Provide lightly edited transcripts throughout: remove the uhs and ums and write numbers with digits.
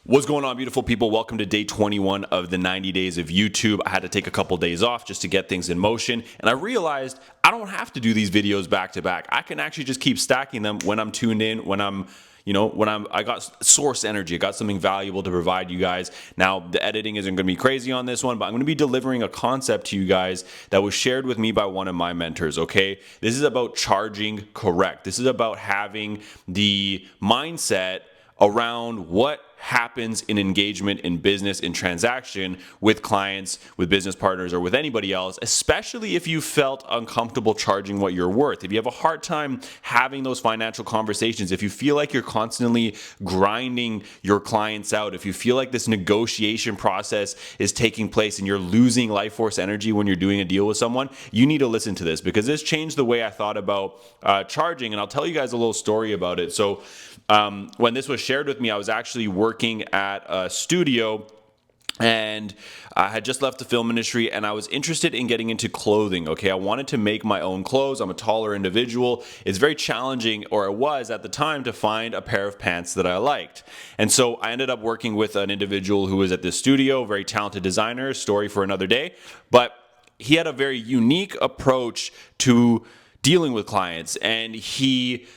What's going on, beautiful people? Welcome to day 21 of the 90 days of YouTube. I had to take a couple days off just to get things in motion, and I realized I don't have to do these videos back to back. I can actually just keep stacking them when I'm tuned in, I got source energy. I got something valuable to provide you guys. Now, the editing isn't going to be crazy on this one, but I'm going to be delivering a concept to you guys that was shared with me by one of my mentors, okay? This is about charging correct. This is about having the mindset around what happens in engagement in business, in transaction with clients, with business partners, or with anybody else, especially if you felt uncomfortable charging what you're worth. If you have a hard time having those financial conversations, if you feel like you're constantly grinding your clients out, if you feel like this negotiation process is taking place and you're losing life force energy when you're doing a deal with someone, you need to listen to this because this changed the way I thought about charging. And I'll tell you guys a little story about it. So when this was shared with me, I was actually working at a studio and I had just left the film industry and I was interested in getting into clothing. Okay, I wanted to make my own clothes. I'm a taller individual. It's very challenging, or it was at the time, to find a pair of pants that I liked. And so I ended up working with an individual who was at this studio, very talented designer, story for another day. But he had a very unique approach to dealing with clients, and he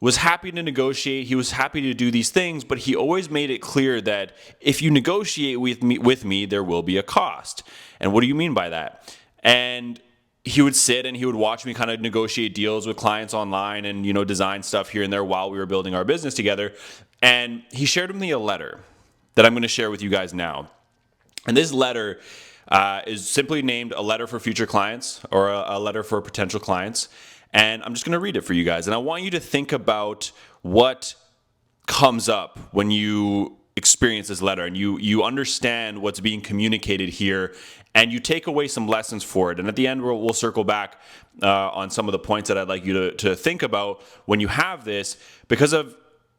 was happy to negotiate. He was happy to do these things, but he always made it clear that if you negotiate with me, there will be a cost. And what do you mean by that? And he would sit and he would watch me kind of negotiate deals with clients online and, design stuff here and there while we were building our business together. And he shared with me a letter that I'm going to share with you guys now. And this letter is simply named a letter for future clients, or a letter for potential clients. And I'm just going to read it for you guys. And I want you to think about what comes up when you experience this letter and you understand what's being communicated here, and you take away some lessons for it. And at the end, we'll circle back on some of the points that I'd like you to think about when you have this, because of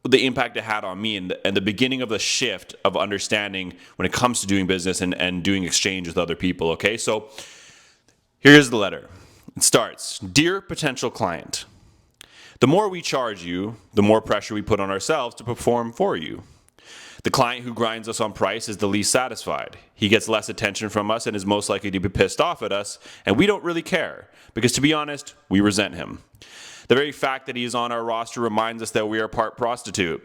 the impact it had on me and the beginning of the shift of understanding when it comes to doing business and doing exchange with other people. Okay, so here's the letter. It starts, "Dear potential client, the more we charge you, the more pressure we put on ourselves to perform for you. The client who grinds us on price is the least satisfied. He gets less attention from us and is most likely to be pissed off at us, and we don't really care, because to be honest, we resent him. The very fact that he is on our roster reminds us that we are part prostitute.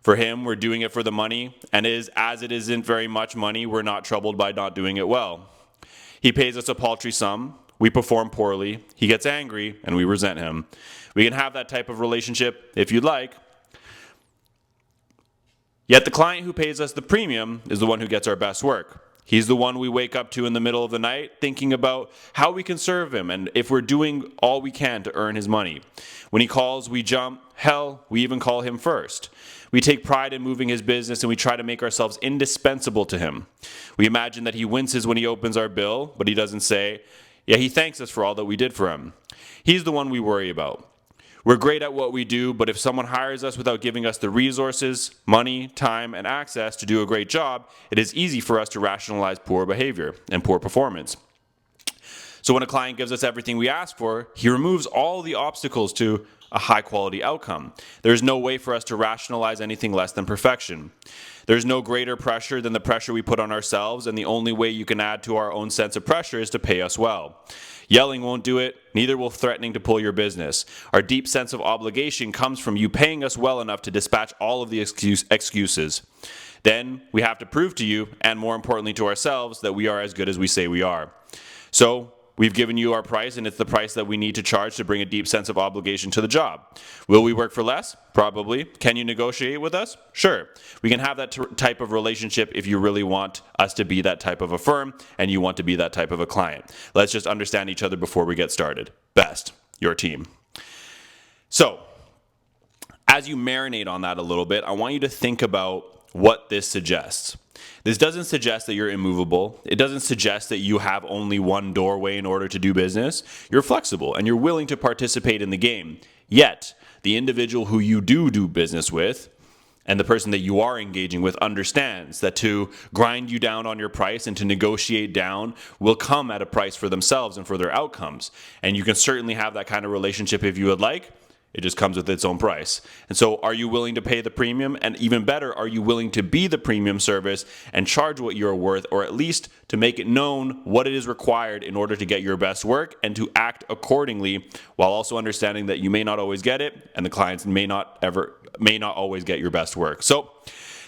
For him, we're doing it for the money, and as it isn't very much money, we're not troubled by not doing it well. He pays us a paltry sum. We perform poorly, he gets angry, and we resent him. We can have that type of relationship if you'd like. Yet the client who pays us the premium is the one who gets our best work. He's the one we wake up to in the middle of the night thinking about how we can serve him and if we're doing all we can to earn his money. When he calls, we jump. Hell, we even call him first. We take pride in moving his business and we try to make ourselves indispensable to him. We imagine that he winces when he opens our bill, but he doesn't say, yeah, he thanks us for all that we did for him. He's the one we worry about. We're great at what we do, but if someone hires us without giving us the resources, money, time, and access to do a great job, it is easy for us to rationalize poor behavior and poor performance. So when a client gives us everything we ask for, he removes all the obstacles to a high-quality outcome. There's no way for us to rationalize anything less than perfection. There's no greater pressure than the pressure we put on ourselves, and the only way you can add to our own sense of pressure is to pay us well. Yelling won't do it, neither will threatening to pull your business. Our deep sense of obligation comes from you paying us well enough to dispatch all of the excuses. Then we have to prove to you, and more importantly to ourselves, that we are as good as we say we are. So we've given you our price, and it's the price that we need to charge to bring a deep sense of obligation to the job. Will we work for less? Probably. Can you negotiate with us? Sure. We can have that type of relationship if you really want us to be that type of a firm and you want to be that type of a client. Let's just understand each other before we get started. Best, your team." So, as you marinate on that a little bit, I want you to think about what this suggests. This doesn't suggest that you're immovable. It doesn't suggest that you have only one doorway in order to do business. You're flexible and you're willing to participate in the game. Yet, the individual who you do business with and the person that you are engaging with understands that to grind you down on your price and to negotiate down will come at a price for themselves and for their outcomes. And you can certainly have that kind of relationship if you would like. It just comes with its own price. And so are you willing to pay the premium? And even better, are you willing to be the premium service and charge what you're worth, or at least to make it known what it is required in order to get your best work and to act accordingly, while also understanding that you may not always get it and the clients may not always get your best work. So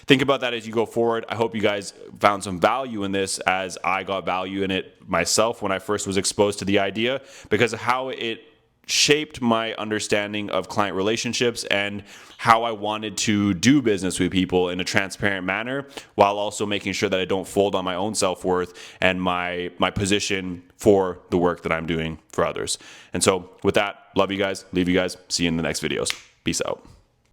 think about that as you go forward. I hope you guys found some value in this, as I got value in it myself when I first was exposed to the idea, because of how it shaped my understanding of client relationships and how I wanted to do business with people in a transparent manner, while also making sure that I don't fold on my own self-worth and my position for the work that I'm doing for others. And so with that, love you guys, leave you guys, see you in the next videos. Peace out.